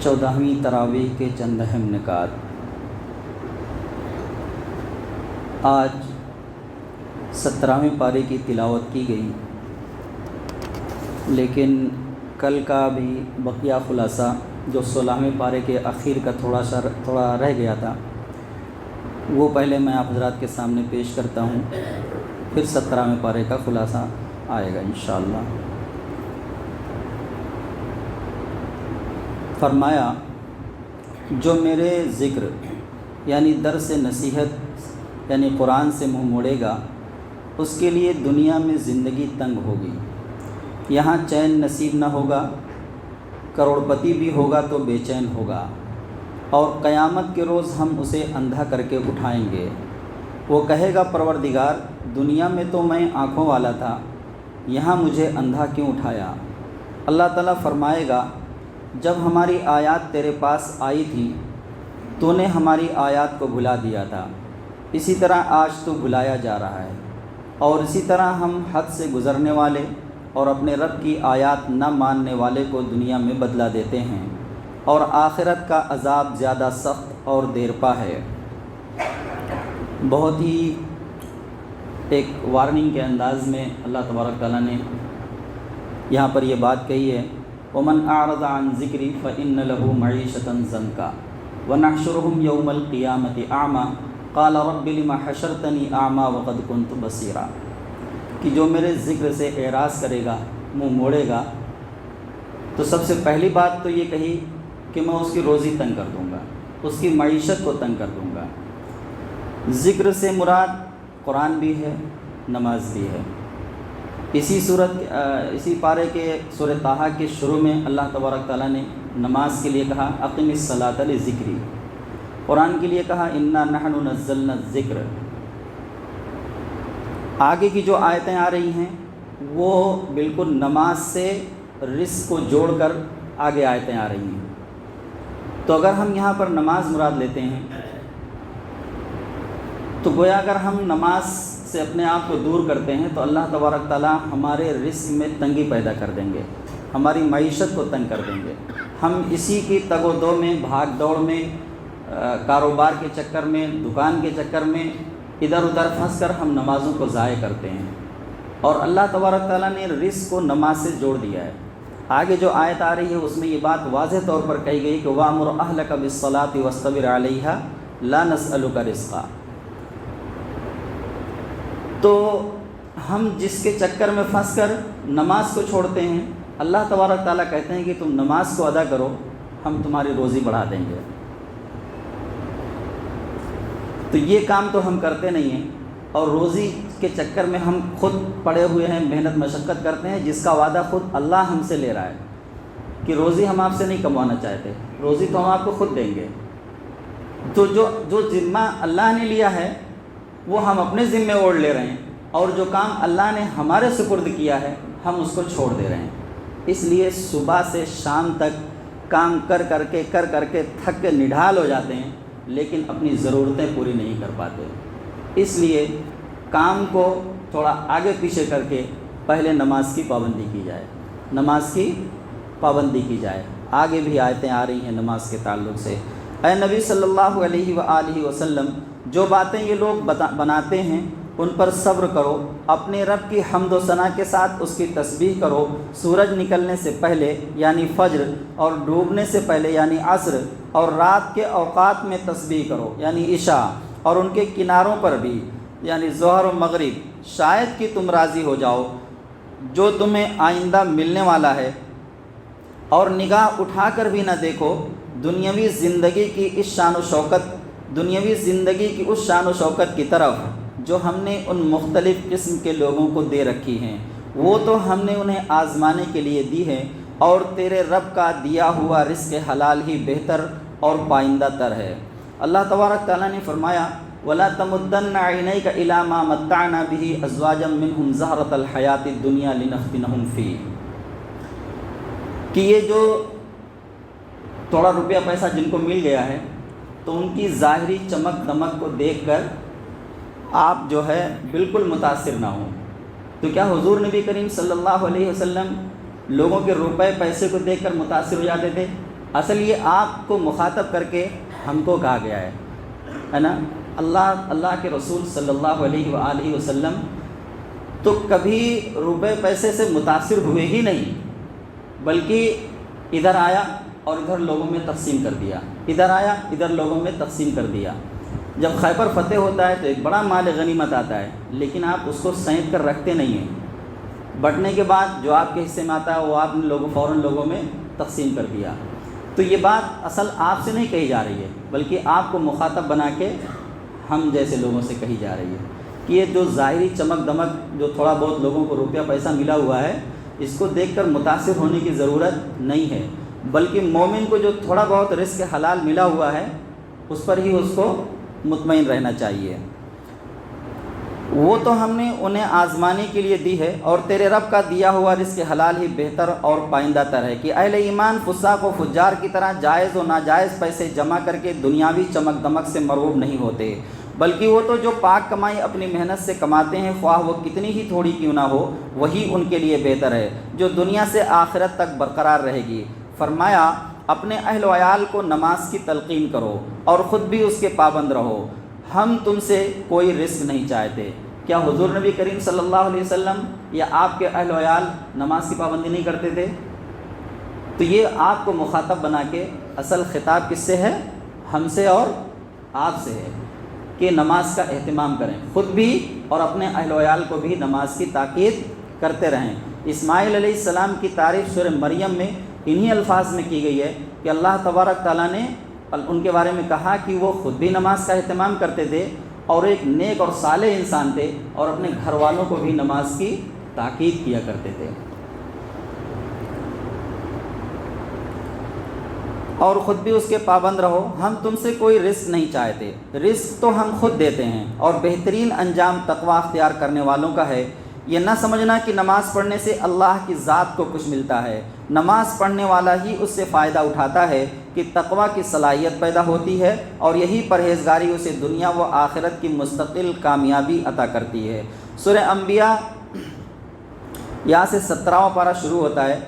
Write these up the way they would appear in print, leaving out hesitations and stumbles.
14ویں تراویح کے چند اہم نکات۔ آج 17ویں پارے کی تلاوت کی گئی، لیکن کل کا بھی بقیہ خلاصہ جو 16ویں پارے کے اخیر کا تھوڑا رہ گیا تھا، وہ پہلے میں آپ حضرات کے سامنے پیش کرتا ہوں، پھر 17ویں پارے کا خلاصہ آئے گا انشاءاللہ۔ فرمایا، جو میرے ذکر یعنی درس نصیحت یعنی قرآن سے منہ موڑے گا، اس کے لیے دنیا میں زندگی تنگ ہوگی، یہاں چین نصیب نہ ہوگا، کروڑ پتی بھی ہوگا تو بے چین ہوگا، اور قیامت کے روز ہم اسے اندھا کر کے اٹھائیں گے۔ وہ کہے گا، پروردگار، دنیا میں تو میں آنکھوں والا تھا، یہاں مجھے اندھا کیوں اٹھایا؟ اللہ تعالیٰ فرمائے گا، جب ہماری آیات تیرے پاس آئی تھی تو نے ہماری آیات کو بھلا دیا تھا، اسی طرح آج تو بھلایا جا رہا ہے، اور اسی طرح ہم حد سے گزرنے والے اور اپنے رب کی آیات نہ ماننے والے کو دنیا میں بدلہ دیتے ہیں، اور آخرت کا عذاب زیادہ سخت اور دیرپا ہے۔ بہت ہی ایک وارننگ کے انداز میں اللہ تبارک تعالیٰ نے یہاں پر یہ بات کہی ہے، وَمَنْ أَعْرَضَ عَنْ ذِكْرِي فَإِنَّ لَهُ مَعِيشَةً ضَنْكًا وَنَحْشُرُهُمْ يَوْمَ الْقِيَامَةِ أَعْمَى قَالَ رَبِّ لِمَ حَشَرْتَنِي أَعْمَى وَقَدْ كُنْتُ بَصِيرًا، کہ جو میرے ذکر سے اعراض کرے گا، منہ موڑے گا، تو سب سے پہلی بات تو یہ کہی کہ میں اس کی روزی تنگ کر دوں گا، اس کی معیشت کو تنگ کر دوں گا۔ ذکر سے مراد قرآن بھی ہے، نماز بھی ہے۔ اسی پارے کے سورہ طٰہٰ کے شروع میں اللہ تبارک تعالیٰ نے نماز کے لیے کہا، اقم الصلاۃ لذکری، قرآن کے لیے کہا، انا نحن نزلنا الذکر۔ آگے کی جو آیتیں آ رہی ہیں وہ بالکل نماز سے رزق کو جوڑ کر آگے آیتیں آ رہی ہیں، تو اگر ہم یہاں پر نماز مراد لیتے ہیں تو گویا اگر ہم نماز سے اپنے آپ کو دور کرتے ہیں تو اللہ تبارک تعالیٰ ہمارے رزق میں تنگی پیدا کر دیں گے، ہماری معیشت کو تنگ کر دیں گے۔ ہم اسی کی تگ و دو میں، بھاگ دوڑ میں، کاروبار کے چکر میں، دکان کے چکر میں ادھر ادھر پھنس کر ہم نمازوں کو ضائع کرتے ہیں، اور اللہ تبارک تعالیٰ نے رزق کو نماز سے جوڑ دیا ہے۔ آگے جو آیت آ رہی ہے اس میں یہ بات واضح طور پر کہی گئی کہ وَأْمُرْ أَهْلَكَ بِالصَّلَاةِ وَاصْطَبِرْ عَلَيْهَا لَا نَسْأَلُكَ رِزْقًا۔ تو ہم جس کے چکر میں پھنس کر نماز کو چھوڑتے ہیں، اللہ تبارک تعالیٰ کہتے ہیں کہ تم نماز کو ادا کرو، ہم تمہاری روزی بڑھا دیں گے۔ تو یہ کام تو ہم کرتے نہیں ہیں، اور روزی کے چکر میں ہم خود پڑے ہوئے ہیں، محنت مشقت کرتے ہیں، جس کا وعدہ خود اللہ ہم سے لے رہا ہے کہ روزی ہم آپ سے نہیں کموانا چاہتے، روزی تو ہم آپ کو خود دیں گے۔ تو جو ذمہ اللہ نے لیا ہے وہ ہم اپنے ذمے اوڑھ لے رہے ہیں، اور جو کام اللہ نے ہمارے سپرد کیا ہے ہم اس کو چھوڑ دے رہے ہیں۔ اس لیے صبح سے شام تک کام کر کر کے تھک کے نڈھال ہو جاتے ہیں، لیکن اپنی ضرورتیں پوری نہیں کر پاتے۔ اس لیے کام کو تھوڑا آگے پیچھے کر کے پہلے نماز کی پابندی کی جائے، نماز کی پابندی کی جائے۔ آگے بھی آیتیں آ رہی ہیں نماز کے تعلق سے۔ اے نبی صلی اللہ علیہ وآلہ وسلم، جو باتیں یہ لوگ بناتے ہیں ان پر صبر کرو، اپنے رب کی حمد و ثنا کے ساتھ اس کی تسبیح کرو، سورج نکلنے سے پہلے یعنی فجر، اور ڈوبنے سے پہلے یعنی عصر، اور رات کے اوقات میں تسبیح کرو یعنی عشاء، اور ان کے کناروں پر بھی یعنی ظہر و مغرب، شاید کہ تم راضی ہو جاؤ جو تمہیں آئندہ ملنے والا ہے، اور نگاہ اٹھا کر بھی نہ دیکھو دنیاوی زندگی کی اس شان و شوکت کی طرف جو ہم نے ان مختلف قسم کے لوگوں کو دے رکھی ہیں، وہ تو ہم نے انہیں آزمانے کے لیے دی ہے، اور تیرے رب کا دیا ہوا رزق حلال ہی بہتر اور پائندہ تر ہے۔ اللہ تبارک تعالیٰ نے فرمایا، وَلَا تَمُدَّنَّ عَيْنَيْكَ إِلَىٰ مَا مَتَّعْنَا بِهِ أَزْوَاجًا مِّنْهُمْ زَهْرَةَ الْحَيَاةِ الدُّنْيَا لِنَفْتِنَهُمْ فِيهِ، کہ یہ جو تھوڑا روپیہ پیسہ جن کو مل گیا ہے تو ان کی ظاہری چمک دمک کو دیکھ کر آپ جو ہے بالکل متاثر نہ ہوں۔ تو کیا حضور نبی کریم صلی اللہ علیہ وسلم لوگوں کے روپے پیسے کو دیکھ کر متاثر ہو جاتے تھے؟ اصل یہ آپ کو مخاطب کر کے ہم کو کہا گیا ہے نا۔ اللہ کے رسول صلی اللہ علیہ وآلہ وسلم تو کبھی روپے پیسے سے متاثر ہوئے ہی نہیں، بلکہ ادھر آیا اور ادھر لوگوں میں تقسیم کر دیا، ادھر آیا ادھر لوگوں میں تقسیم کر دیا۔ جب خیبر فتح ہوتا ہے تو ایک بڑا مال غنیمت آتا ہے، لیکن آپ اس کو سینت کر رکھتے نہیں ہیں، بٹنے کے بعد جو آپ کے حصے میں آتا ہے وہ آپ نے فوراً لوگوں میں تقسیم کر دیا۔ تو یہ بات اصل آپ سے نہیں کہی جا رہی ہے، بلکہ آپ کو مخاطب بنا کے ہم جیسے لوگوں سے کہی جا رہی ہے کہ یہ جو ظاہری چمک دمک جو تھوڑا بہت لوگوں کو روپیہ پیسہ ملا ہوا ہے، اس کو دیکھ کر متاثر ہونے کی ضرورت نہیں ہے، بلکہ مومن کو جو تھوڑا بہت رزق حلال ملا ہوا ہے اس پر ہی اس کو مطمئن رہنا چاہیے۔ وہ تو ہم نے انہیں آزمانے کے لیے دی ہے، اور تیرے رب کا دیا ہوا رزق حلال ہی بہتر اور پائندہ تر ہے کہ اہل ایمان فساق و فجار کی طرح جائز و ناجائز پیسے جمع کر کے دنیاوی چمک دمک سے مرغوب نہیں ہوتے، بلکہ وہ تو جو پاک کمائی اپنی محنت سے کماتے ہیں، خواہ وہ کتنی ہی تھوڑی کیوں نہ ہو، وہی ان کے لیے بہتر ہے جو دنیا سے آخرت تک برقرار رہے گی۔ فرمایا اپنے اہل و عیال کو نماز کی تلقین کرو اور خود بھی اس کے پابند رہو، ہم تم سے کوئی رزق نہیں چاہتے۔ کیا حضور نبی کریم صلی اللہ علیہ وسلم یا آپ کے اہل و عیال نماز کی پابندی نہیں کرتے تھے؟ تو یہ آپ کو مخاطب بنا کے اصل خطاب کس سے ہے؟ ہم سے اور آپ سے ہے کہ نماز کا اہتمام کریں، خود بھی اور اپنے اہل و عیال کو بھی نماز کی تاکید کرتے رہیں۔ اسماعیل علیہ السلام کی تعریف سورہ مریم میں انہی الفاظ میں کی گئی ہے کہ اللہ تبارک تعالیٰ نے ان کے بارے میں کہا کہ وہ خود بھی نماز کا اہتمام کرتے تھے اور ایک نیک اور صالح انسان تھے، اور اپنے گھر والوں کو بھی نماز کی تاکید کیا کرتے تھے۔ اور خود بھی اس کے پابند رہو، ہم تم سے کوئی رزق نہیں چاہتے، رزق تو ہم خود دیتے ہیں، اور بہترین انجام تقوی اختیار کرنے والوں کا ہے۔ یہ نہ سمجھنا کہ نماز پڑھنے سے اللہ کی ذات کو کچھ ملتا ہے، نماز پڑھنے والا ہی اس سے فائدہ اٹھاتا ہے کہ تقوی کی صلاحیت پیدا ہوتی ہے، اور یہی پرہیزگاری اسے دنیا و آخرت کی مستقل کامیابی عطا کرتی ہے۔ سورہ انبیاء یہاں سے 17واں پارہ شروع ہوتا ہے۔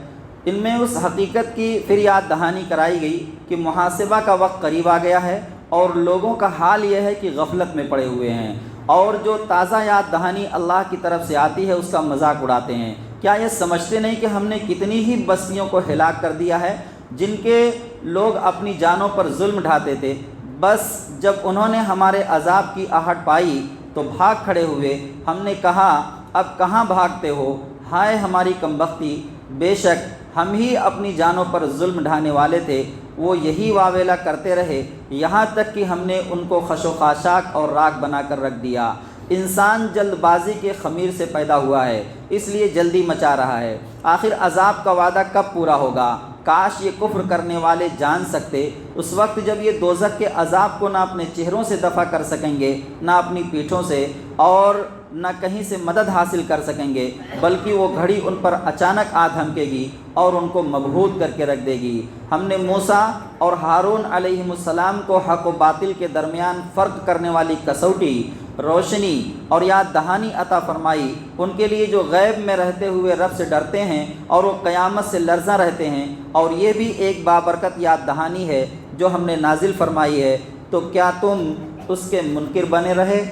ان میں اس حقیقت کی پھر یاد دہانی کرائی گئی کہ محاسبہ کا وقت قریب آ گیا ہے، اور لوگوں کا حال یہ ہے کہ غفلت میں پڑے ہوئے ہیں، اور جو تازہ یاد دہانی اللہ کی طرف سے آتی ہے اس کا مذاق اڑاتے ہیں۔ کیا یہ سمجھتے نہیں کہ ہم نے کتنی ہی بستیوں کو ہلاک کر دیا ہے جن کے لوگ اپنی جانوں پر ظلم ڈھاتے تھے، بس جب انہوں نے ہمارے عذاب کی آہٹ پائی تو بھاگ کھڑے ہوئے، ہم نے کہا اب کہاں بھاگتے ہو، ہائے ہماری کمبختی، بے شک ہم ہی اپنی جانوں پر ظلم ڈھانے والے تھے۔ وہ یہی واویلا کرتے رہے یہاں تک کہ ہم نے ان کو خش و خاشاک اور راکھ بنا کر رکھ دیا۔ انسان جلد بازی کے خمیر سے پیدا ہوا ہے، اس لیے جلدی مچا رہا ہے۔ آخر عذاب کا وعدہ کب پورا ہوگا؟ کاش یہ کفر کرنے والے جان سکتے، اس وقت جب یہ دوزخ کے عذاب کو نہ اپنے چہروں سے دفع کر سکیں گے، نہ اپنی پیٹھوں سے، اور نہ کہیں سے مدد حاصل کر سکیں گے، بلکہ وہ گھڑی ان پر اچانک آ دھمکے گی اور ان کو مبہوت کر کے رکھ دے گی۔ ہم نے موسیٰ اور ہارون علیہ السلام کو حق و باطل کے درمیان فرق کرنے والی کسوٹی، روشنی اور یاد دہانی عطا فرمائی، ان کے لیے جو غیب میں رہتے ہوئے رب سے ڈرتے ہیں اور وہ قیامت سے لرزاں رہتے ہیں، اور یہ بھی ایک بابرکت یاد دہانی ہے جو ہم نے نازل فرمائی ہے، تو کیا تم اس کے منکر بنے رہے؟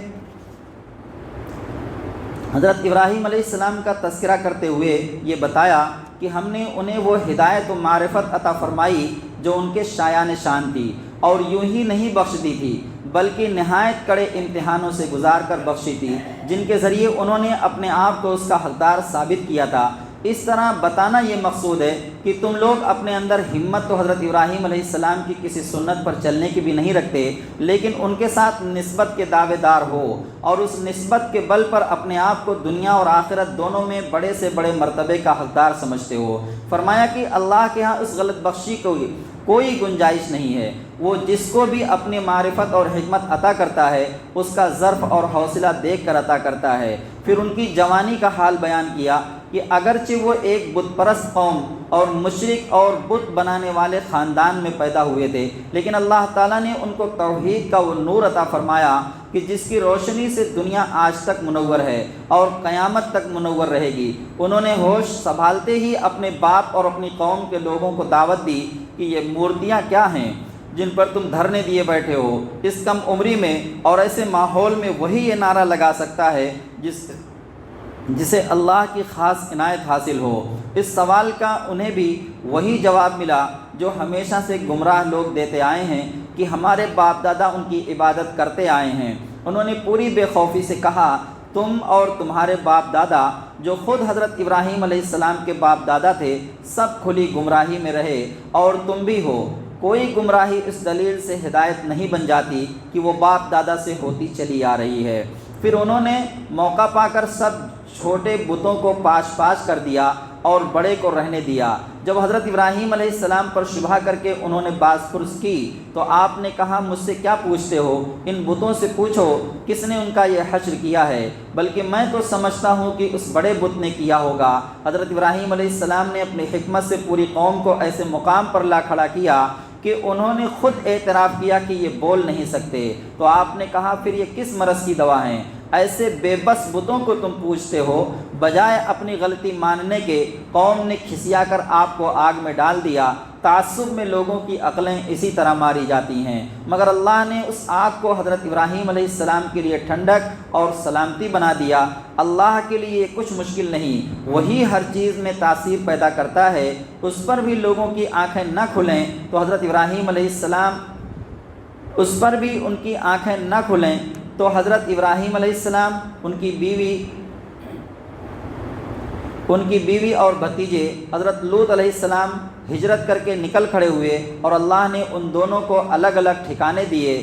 حضرت ابراہیم علیہ السلام کا تذکرہ کرتے ہوئے یہ بتایا کہ ہم نے انہیں وہ ہدایت و معرفت عطا فرمائی جو ان کے شایان شان تھی، اور یوں ہی نہیں بخش دی تھی بلکہ نہایت کڑے امتحانوں سے گزار کر بخشی تھی، جن کے ذریعے انہوں نے اپنے آپ کو اس کا حقدار ثابت کیا تھا۔ اس طرح بتانا یہ مقصود ہے کہ تم لوگ اپنے اندر ہمت تو حضرت ابراہیم علیہ السلام کی کسی سنت پر چلنے کی بھی نہیں رکھتے، لیکن ان کے ساتھ نسبت کے دعوے دار ہو، اور اس نسبت کے بل پر اپنے آپ کو دنیا اور آخرت دونوں میں بڑے سے بڑے مرتبے کا حقدار سمجھتے ہو۔ فرمایا کہ اللہ کے ہاں اس غلط بخشی کو کوئی گنجائش نہیں ہے، وہ جس کو بھی اپنی معرفت اور حکمت عطا کرتا ہے اس کا ظرف اور حوصلہ دیکھ کر عطا کرتا ہے۔ پھر ان کی جوانی کا حال بیان کیا کہ اگرچہ وہ ایک بت پرست قوم اور مشرک اور بت بنانے والے خاندان میں پیدا ہوئے تھے، لیکن اللہ تعالیٰ نے ان کو توحید کا وہ نور عطا فرمایا کہ جس کی روشنی سے دنیا آج تک منور ہے اور قیامت تک منور رہے گی۔ انہوں نے ہوش سنبھالتے ہی اپنے باپ اور اپنی قوم کے لوگوں کو دعوت دی کہ یہ مورتیاں کیا ہیں جن پر تم دھرنے دیے بیٹھے ہو؟ اس کم عمری میں اور ایسے ماحول میں وہی یہ نعرہ لگا سکتا ہے جسے اللہ کی خاص عنایت حاصل ہو۔ اس سوال کا انہیں بھی وہی جواب ملا جو ہمیشہ سے گمراہ لوگ دیتے آئے ہیں کہ ہمارے باپ دادا ان کی عبادت کرتے آئے ہیں۔ انہوں نے پوری بے خوفی سے کہا، تم اور تمہارے باپ دادا جو خود حضرت ابراہیم علیہ السلام کے باپ دادا تھے سب کھلی گمراہی میں رہے اور تم بھی ہو۔ کوئی گمراہی اس دلیل سے ہدایت نہیں بن جاتی کہ وہ باپ دادا سے ہوتی چلی آ رہی ہے۔ پھر انہوں نے موقع پا کر سب چھوٹے بتوں کو پاش پاش کر دیا اور بڑے کو رہنے دیا۔ جب حضرت ابراہیم علیہ السلام پر شبہ کر کے انہوں نے باز پرس کی تو آپ نے کہا، مجھ سے کیا پوچھتے ہو؟ ان بتوں سے پوچھو کس نے ان کا یہ حشر کیا ہے، بلکہ میں تو سمجھتا ہوں کہ اس بڑے بت نے کیا ہوگا۔ حضرت ابراہیم علیہ السلام نے اپنی حکمت سے پوری قوم کو ایسے مقام پر لا کھڑا کیا کہ انہوں نے خود اعتراف کیا کہ یہ بول نہیں سکتے۔ تو آپ نے کہا، پھر یہ کس مرض کی دوا ہیں؟ ایسے بے بس بتوں کو تم پوچھتے ہو، بجائے اپنی غلطی ماننے کے قوم نے کھسیا کر آپ کو آگ میں ڈال دیا۔ تعصب میں لوگوں کی عقلیں اسی طرح ماری جاتی ہیں، مگر اللہ نے اس آگ کو حضرت ابراہیم علیہ السلام کے لیے ٹھنڈک اور سلامتی بنا دیا۔ اللہ کے لیے یہ کچھ مشکل نہیں، وہی ہر چیز میں تاثیر پیدا کرتا ہے۔ اس پر بھی لوگوں کی آنکھیں نہ کھلیں تو حضرت ابراہیم علیہ السلام اس پر بھی ان کی آنکھیں نہ کھلیں تو حضرت ابراہیم علیہ السلام، ان کی بیوی اور بھتیجے حضرت لوط علیہ السلام ہجرت کر کے نکل کھڑے ہوئے اور اللہ نے ان دونوں کو الگ الگ ٹھکانے دیے۔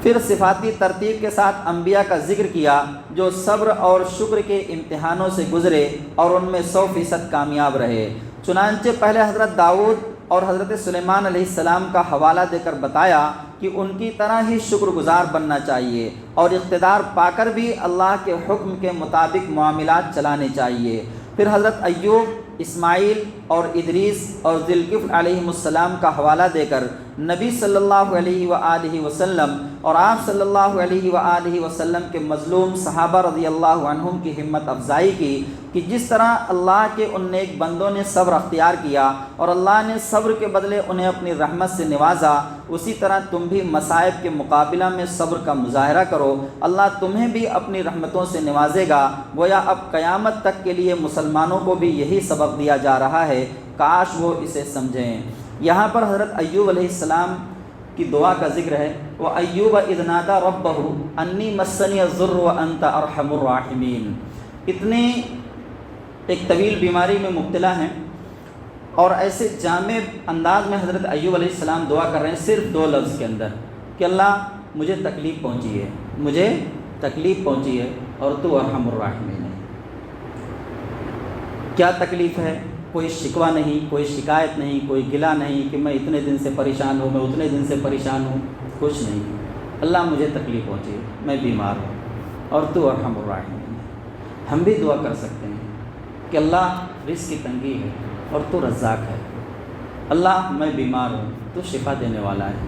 پھر صفاتی ترتیب کے ساتھ انبیاء کا ذکر کیا جو صبر اور شکر کے امتحانوں سے گزرے اور ان میں 100% کامیاب رہے۔ چنانچہ پہلے حضرت داؤد اور حضرت سلیمان علیہ السلام کا حوالہ دے کر بتایا کہ ان کی طرح ہی شکر گزار بننا چاہیے اور اقتدار پا کر بھی اللہ کے حکم کے مطابق معاملات چلانے چاہیے۔ پھر حضرت ایوب، اسماعیل اور ادریس اور ذوالکفل علیہم السلام کا حوالہ دے کر نبی صلی اللہ علیہ وآلہ وسلم اور آپ صلی اللہ علیہ وآلہ وسلم کے مظلوم صحابہ رضی اللہ عنہم کی ہمت افزائی کی کہ جس طرح اللہ کے ان نیک بندوں نے صبر اختیار کیا اور اللہ نے صبر کے بدلے انہیں اپنی رحمت سے نوازا، اسی طرح تم بھی مصائب کے مقابلہ میں صبر کا مظاہرہ کرو، اللہ تمہیں بھی اپنی رحمتوں سے نوازے گا۔ گویا اب قیامت تک کے لیے مسلمانوں کو بھی یہی سبق دیا جا رہا ہے، کاش وہ اسے سمجھیں۔ یہاں پر حضرت ایوب علیہ السلام کی دعا کا ذکر ہے، وَأَيُّوبَ إِذْ نَادَى رَبَّهُ أَنِّي مَسَّنِيَ الضُّرُّ وَأَنْتَ أَرْحَمُ الرَّاحِمِينَ۔ اتنی ایک طویل بیماری میں مبتلا ہیں اور ایسے جامع انداز میں حضرت ایوب علیہ السلام دعا کر رہے ہیں صرف 2 لفظ کے اندر کہ اللہ مجھے تکلیف پہنچی ہے اور تو ارحم الراحمین ہے۔ کیا تکلیف ہے؟ کوئی شکوہ نہیں، کوئی شکایت نہیں، کوئی گلہ نہیں کہ میں اتنے دن سے پریشان ہوں، میں اتنے دن سے پریشان ہوں، کچھ نہیں۔ اللہ مجھے تکلیف پہنچی ہے، میں بیمار ہوں اور تو ارحم الراحمین ہے۔ ہم بھی دعا کر سکتے ہیں کہ اللہ رزق کی تنگی ہے اور تو رزاق ہے، اللہ میں بیمار ہوں تو شفا دینے والا ہے،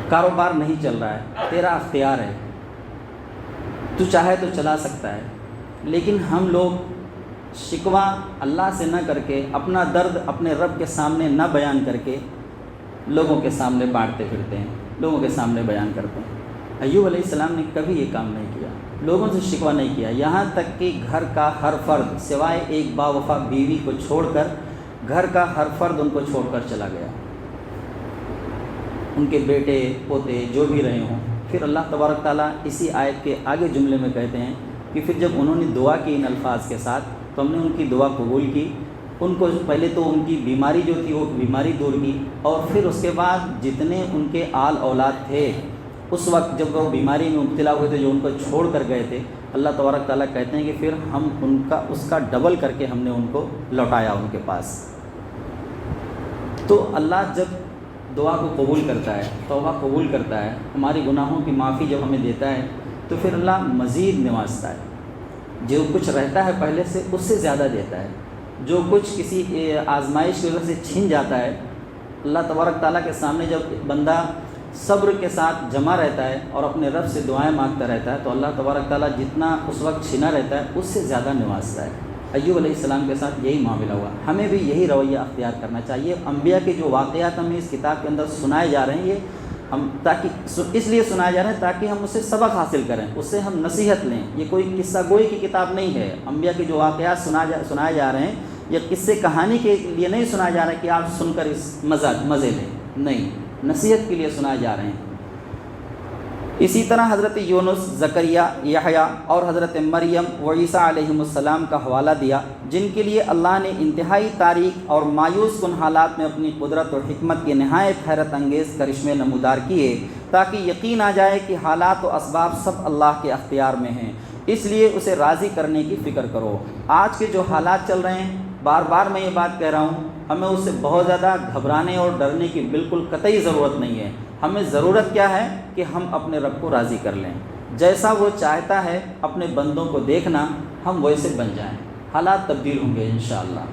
کاروبار نہیں چل رہا ہے، تیرا اختیار ہے، تو چاہے تو چلا سکتا ہے۔ لیکن ہم لوگ شکوہ اللہ سے نہ کر کے، اپنا درد اپنے رب کے سامنے نہ بیان کر کے لوگوں کے سامنے بانٹتے پھرتے ہیں، لوگوں کے سامنے بیان کرتے ہیں۔ ایوب علیہ السلام نے کبھی یہ کام نہیں کیا، لوگوں سے شکوہ نہیں کیا، یہاں تک کہ گھر کا ہر فرد سوائے ایک باوفا بیوی کو چھوڑ کر گھر کا ہر فرد ان کو چھوڑ کر چلا گیا، ان کے بیٹے پوتے جو بھی رہے ہوں۔ پھر اللہ تبارک تعالیٰ اسی آیت کے آگے جملے میں کہتے ہیں کہ پھر جب انہوں نے دعا کی ان الفاظ کے ساتھ تو ہم نے ان کی دعا قبول کی، ان کو پہلے تو ان کی بیماری جو تھی وہ بیماری دور کی، اور پھر اس کے بعد جتنے ان کے آل اولاد تھے اس وقت جب وہ بیماری میں مبتلا ہوئے تھے جو ان کو چھوڑ کر گئے تھے، اللہ تبارک تعالیٰ کہتے ہیں کہ پھر ہم ان کا اس کا ڈبل کر کے ہم نے ان کو لوٹایا ان کے پاس۔ تو اللہ جب دعا کو قبول کرتا ہے، توبہ قبول کرتا ہے، ہماری گناہوں کی معافی جب ہمیں دیتا ہے تو پھر اللہ مزید نوازتا ہے، جو کچھ رہتا ہے پہلے سے اس سے زیادہ دیتا ہے، جو کچھ کسی آزمائش کی وجہ سے چھن جاتا ہے اللہ تبارک تعالیٰ کے سامنے جب بندہ صبر کے ساتھ جمع رہتا ہے اور اپنے رب سے دعائیں مانگتا رہتا ہے تو اللہ تبارک تعالیٰ جتنا اس وقت چھنا رہتا ہے اس سے زیادہ نوازتا ہے۔ ایوب علیہ السلام کے ساتھ یہی معاملہ ہوا۔ ہمیں بھی یہی رویہ اختیار کرنا چاہیے۔ انبیاء کے جو واقعات ہمیں اس کتاب کے اندر سنائے جا رہے ہیں، یہ ہم اس لیے سنائے جا رہے ہیں تاکہ ہم اس سے سبق حاصل کریں، اس سے ہم نصیحت لیں۔ یہ کوئی قصہ گوئی کی کتاب نہیں ہے۔ انبیاء کے جو واقعات سنائے جا رہے ہیں، یہ قصے کہانی کے لیے نہیں سنایا جا رہا ہے کہ آپ سن کر اس مزے لیں، نہیں، نصیحت کے لیے سنائے جا رہے ہیں۔ اسی طرح حضرت یونس، زکریا، یحییٰ اور حضرت مریم و عیسیٰ علیہم السلام کا حوالہ دیا، جن کے لیے اللہ نے انتہائی تاریک اور مایوس کن حالات میں اپنی قدرت اور حکمت کے نہایت حیرت انگیز کرشمے نمودار کیے، تاکہ یقین آ جائے کہ حالات و اسباب سب اللہ کے اختیار میں ہیں۔ اس لیے اسے راضی کرنے کی فکر کرو۔ آج کے جو حالات چل رہے ہیں، بار بار میں یہ بات کہہ رہا ہوں، ہمیں اس سے بہت زیادہ گھبرانے اور ڈرنے کی بالکل قطعی ضرورت نہیں ہے۔ ہمیں ضرورت کیا ہے کہ ہم اپنے رب کو راضی کر لیں، جیسا وہ چاہتا ہے اپنے بندوں کو دیکھنا، ہم ویسے بن جائیں، حالات تبدیل ہوں گے انشاءاللہ۔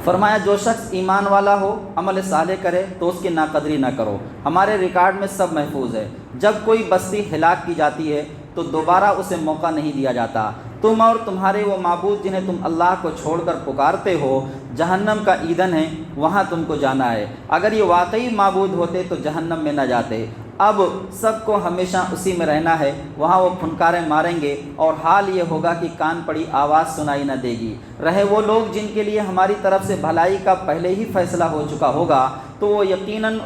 فرمایا جو شخص ایمان والا ہو، عمل صالح کرے تو اس کی ناقدری نہ کرو، ہمارے ریکارڈ میں سب محفوظ ہے۔ جب کوئی بستی ہلاک کی جاتی ہے تو دوبارہ اسے موقع نہیں دیا جاتا۔ تم اور تمہارے وہ معبود جنہیں تم اللہ کو چھوڑ کر پکارتے ہو جہنم کا ایندھن ہے، وہاں تم کو جانا ہے۔ اگر یہ واقعی معبود ہوتے تو جہنم میں نہ جاتے۔ اب سب کو ہمیشہ اسی میں رہنا ہے، وہاں وہ پھنکاریں ماریں گے اور حال یہ ہوگا کہ کان پڑی آواز سنائی نہ دے گی۔ رہے وہ لوگ جن کے لیے ہماری طرف سے بھلائی کا پہلے ہی فیصلہ ہو چکا ہوگا تو وہ یقیناً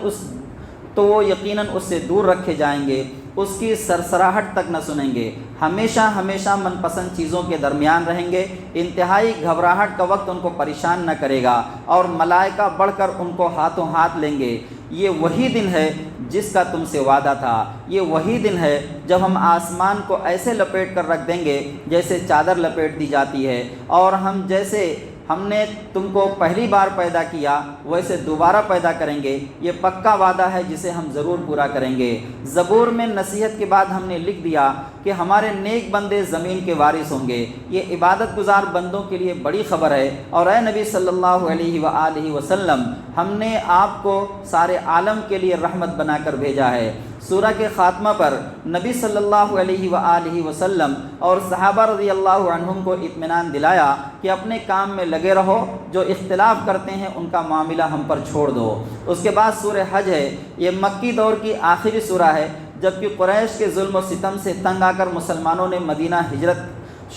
اس سے دور رکھے جائیں گے، اس کی سرسراہٹ تک نہ سنیں گے، ہمیشہ ہمیشہ من پسند چیزوں کے درمیان رہیں گے۔ انتہائی گھبراہٹ کا وقت ان کو پریشان نہ کرے گا اور ملائکہ بڑھ کر ان کو ہاتھوں ہاتھ لیں گے۔ یہ وہی دن ہے جس کا تم سے وعدہ تھا، یہ وہی دن ہے جب ہم آسمان کو ایسے لپیٹ کر رکھ دیں گے جیسے چادر لپیٹ دی جاتی ہے، اور جیسے ہم نے تم کو پہلی بار پیدا کیا ویسے دوبارہ پیدا کریں گے۔ یہ پکا وعدہ ہے جسے ہم ضرور پورا کریں گے۔ زبور میں نصیحت کے بعد ہم نے لکھ دیا کہ ہمارے نیک بندے زمین کے وارث ہوں گے۔ یہ عبادت گزار بندوں کے لیے بڑی خبر ہے، اور اے نبی صلی اللہ علیہ وآلہ وسلم، ہم نے آپ کو سارے عالم کے لیے رحمت بنا کر بھیجا ہے۔ سورہ کے خاتمہ پر نبی صلی اللہ علیہ وآلہ وسلم اور صحابہ رضی اللہ عنہم کو اطمینان دلایا کہ اپنے کام میں لگے رہو، جو اختلاف کرتے ہیں ان کا معاملہ ہم پر چھوڑ دو۔ اس کے بعد سورہ حج ہے، یہ مکی دور کی آخری سورہ ہے، جبکہ قریش کے ظلم و ستم سے تنگ آ کر مسلمانوں نے مدینہ ہجرت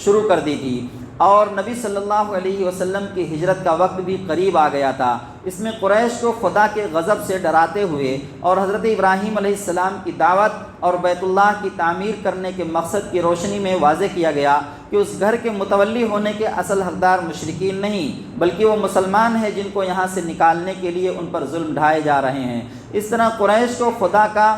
شروع کر دی تھی، اور نبی صلی اللہ علیہ وسلم کی ہجرت کا وقت بھی قریب آ گیا تھا۔ اس میں قریش کو خدا کے غضب سے ڈراتے ہوئے اور حضرت ابراہیم علیہ السلام کی دعوت اور بیت اللہ کی تعمیر کرنے کے مقصد کی روشنی میں واضح کیا گیا کہ اس گھر کے متولی ہونے کے اصل حقدار مشرکین نہیں، بلکہ وہ مسلمان ہیں جن کو یہاں سے نکالنے کے لیے ان پر ظلم ڈھائے جا رہے ہیں۔ اس طرح قریش کو خدا کا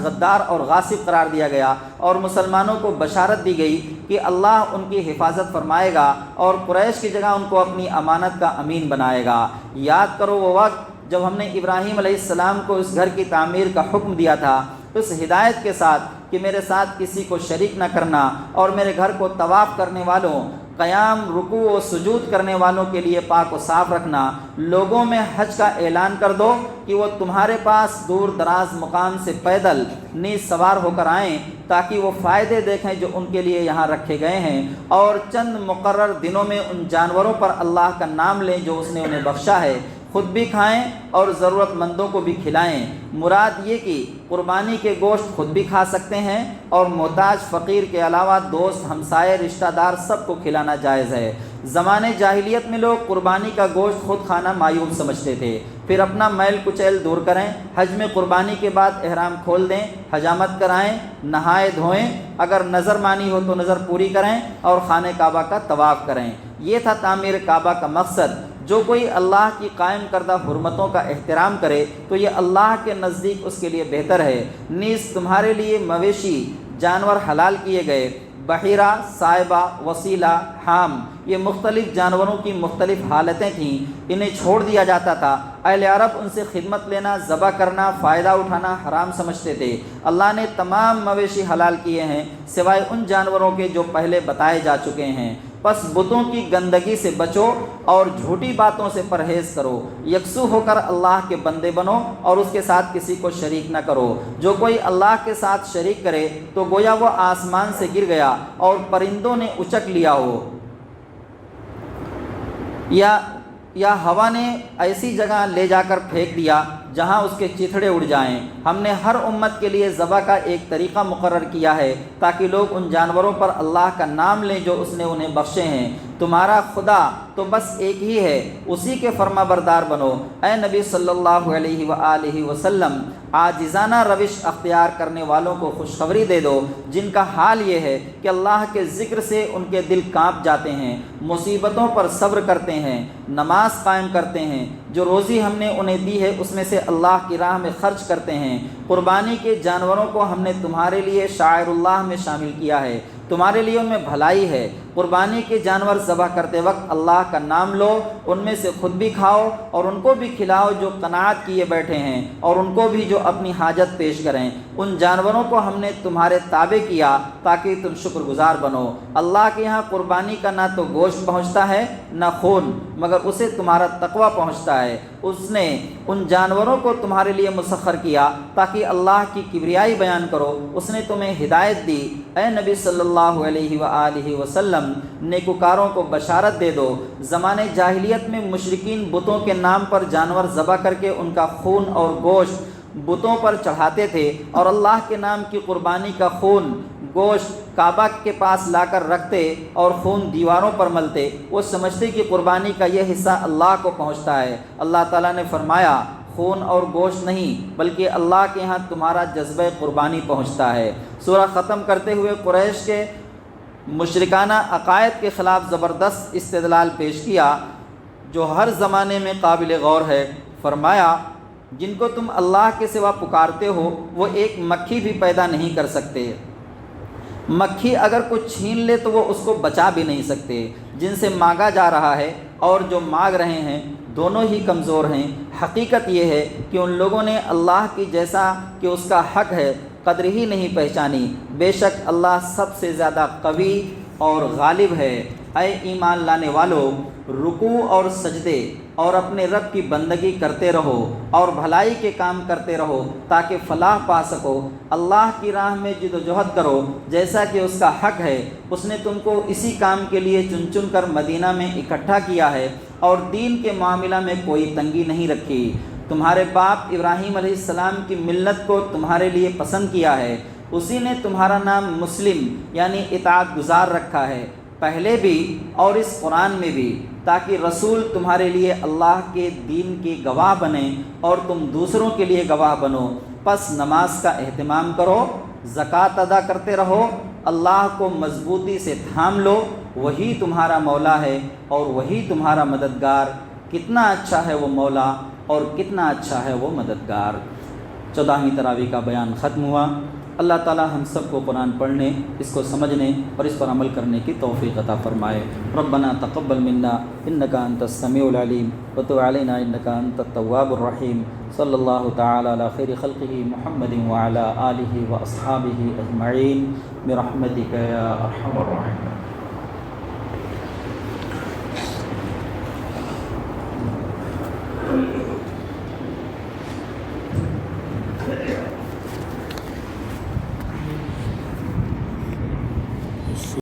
غدار اور غاصب قرار دیا گیا، اور مسلمانوں کو بشارت دی گئی کہ اللہ ان کی حفاظت فرمائے گا اور قریش کی جگہ ان کو اپنی امانت کا امین بنائے گا۔ یاد کرو وہ وقت جب ہم نے ابراہیم علیہ السلام کو اس گھر کی تعمیر کا حکم دیا تھا، اس ہدایت کے ساتھ کہ میرے ساتھ کسی کو شریک نہ کرنا، اور میرے گھر کو طواف کرنے والوں، قیام، رکوع و سجود کرنے والوں کے لیے پاک و صاف رکھنا۔ لوگوں میں حج کا اعلان کر دو کہ وہ تمہارے پاس دور دراز مقام سے پیدل نیز سوار ہو کر آئیں، تاکہ وہ فائدے دیکھیں جو ان کے لیے یہاں رکھے گئے ہیں، اور چند مقرر دنوں میں ان جانوروں پر اللہ کا نام لیں جو اس نے انہیں بخشا ہے، خود بھی کھائیں اور ضرورت مندوں کو بھی کھلائیں۔ مراد یہ کہ قربانی کے گوشت خود بھی کھا سکتے ہیں، اور محتاج فقیر کے علاوہ دوست، ہمسائے، رشتہ دار سب کو کھلانا جائز ہے۔ زمانے جاہلیت میں لوگ قربانی کا گوشت خود کھانا معیوب سمجھتے تھے۔ پھر اپنا میل کچیل دور کریں، حج میں قربانی کے بعد احرام کھول دیں، حجامت کرائیں، نہائے دھوئیں، اگر نظر مانی ہو تو نظر پوری کریں، اور خانہ کعبہ کا طواف کریں۔ یہ تھا تعمیر کعبہ کا مقصد۔ جو کوئی اللہ کی قائم کردہ حرمتوں کا احترام کرے تو یہ اللہ کے نزدیک اس کے لیے بہتر ہے۔ نیز تمہارے لیے مویشی جانور حلال کیے گئے، بحیرہ، صائبہ، وسیلہ، حام، یہ مختلف جانوروں کی مختلف حالتیں تھیں، انہیں چھوڑ دیا جاتا تھا۔ اہل عرب ان سے خدمت لینا، ذبح کرنا، فائدہ اٹھانا حرام سمجھتے تھے۔ اللہ نے تمام مویشی حلال کیے ہیں سوائے ان جانوروں کے جو پہلے بتائے جا چکے ہیں۔ پس بتوں کی گندگی سے بچو اور جھوٹی باتوں سے پرہیز کرو، یکسو ہو کر اللہ کے بندے بنو اور اس کے ساتھ کسی کو شریک نہ کرو۔ جو کوئی اللہ کے ساتھ شریک کرے تو گویا وہ آسمان سے گر گیا اور پرندوں نے اچک لیا ہو، یا ہوا نے ایسی جگہ لے جا کر پھینک دیا جہاں اس کے چتھڑے اڑ جائیں۔ ہم نے ہر امت کے لیے ذبح کا ایک طریقہ مقرر کیا ہے تاکہ لوگ ان جانوروں پر اللہ کا نام لیں جو اس نے انہیں بخشے ہیں۔ تمہارا خدا تو بس ایک ہی ہے، اسی کے فرما بردار بنو۔ اے نبی صلی اللہ علیہ وآلہ وسلم، عاجزانہ روش اختیار کرنے والوں کو خوشخبری دے دو جن کا حال یہ ہے کہ اللہ کے ذکر سے ان کے دل کانپ جاتے ہیں، مصیبتوں پر صبر کرتے ہیں، نماز قائم کرتے ہیں، جو روزی ہم نے انہیں دی ہے اس میں سے اللہ کی راہ میں خرچ کرتے ہیں۔ قربانی کے جانوروں کو ہم نے تمہارے لیے شاعر اللہ میں شامل کیا ہے، تمہارے لیے ان میں بھلائی ہے۔ قربانی کے جانور ذبح کرتے وقت اللہ کا نام لو، ان میں سے خود بھی کھاؤ اور ان کو بھی کھلاؤ جو قناعت کیے بیٹھے ہیں، اور ان کو بھی جو اپنی حاجت پیش کریں۔ ان جانوروں کو ہم نے تمہارے تابع کیا تاکہ تم شکر گزار بنو۔ اللہ کے یہاں قربانی کا نہ تو گوشت پہنچتا ہے نہ خون، مگر اسے تمہارا تقوی پہنچتا ہے۔ اس نے ان جانوروں کو تمہارے لیے مسخر کیا تاکہ اللہ کی کبریائی بیان کرو۔ اس نے تمہیں ہدایت دی۔ اے نبی صلی اللہ علیہ وآلہ وسلم، نیکوکاروں کو بشارت دے دو۔ زمانے جاہلیت میں مشرکین بتوں کے نام پر جانور ذبح کر کے ان کا خون اور گوشت بتوں پر چڑھاتے تھے، اور اللہ کے نام کی قربانی کا خون گوشت کعبہ کے پاس لا کر رکھتے اور خون دیواروں پر ملتے۔ وہ سمجھتے کہ قربانی کا یہ حصہ اللہ کو پہنچتا ہے۔ اللہ تعالیٰ نے فرمایا، خون اور گوشت نہیں بلکہ اللہ کے ہاں تمہارا جذبہ قربانی پہنچتا ہے۔ سورہ ختم کرتے ہوئے قریش کے مشرکانہ عقائد کے خلاف زبردست استدلال پیش کیا جو ہر زمانے میں قابل غور ہے۔ فرمایا، جن کو تم اللہ کے سوا پکارتے ہو وہ ایک مکھی بھی پیدا نہیں کر سکتے، مکھی اگر کچھ چھین لے تو وہ اس کو بچا بھی نہیں سکتے۔ جن سے مانگا جا رہا ہے اور جو مانگ رہے ہیں دونوں ہی کمزور ہیں۔ حقیقت یہ ہے کہ ان لوگوں نے اللہ کی جیسا کہ اس کا حق ہے قدر ہی نہیں پہچانی۔ بے شک اللہ سب سے زیادہ قوی اور غالب ہے۔ اے ایمان لانے والو، رکوع اور سجدے اور اپنے رب کی بندگی کرتے رہو اور بھلائی کے کام کرتے رہو تاکہ فلاح پا سکو۔ اللہ کی راہ میں جد و جہد کرو جیسا کہ اس کا حق ہے۔ اس نے تم کو اسی کام کے لیے چن چن کر مدینہ میں اکٹھا کیا ہے اور دین کے معاملہ میں کوئی تنگی نہیں رکھی۔ تمہارے باپ ابراہیم علیہ السلام کی ملت کو تمہارے لیے پسند کیا ہے۔ اسی نے تمہارا نام مسلم یعنی اطاعت گزار رکھا ہے، پہلے بھی اور اس قرآن میں بھی، تاکہ رسول تمہارے لیے اللہ کے دین کی گواہ بنے اور تم دوسروں کے لیے گواہ بنو۔ پس نماز کا اہتمام کرو، زکوٰۃ ادا کرتے رہو، اللہ کو مضبوطی سے تھام لو، وہی تمہارا مولا ہے اور وہی تمہارا مددگار۔ کتنا اچھا ہے وہ مولا اور کتنا اچھا ہے وہ مددگار۔ 14ویں تراویح کا بیان ختم ہوا۔ اللہ تعالی ہم سب کو قرآن پڑھنے، اس کو سمجھنے اور اس پر عمل کرنے کی توفیق عطا فرمائے۔ ربنا تقبل منا انک انت السمیع العلیم وتب علینا انک انت التواب الرحیم۔ صلی اللہ تعالی علی خیر خلقہ محمد وعلی آلہ واصحابہ اجمعین برحمتک یا ارحم الراحمین۔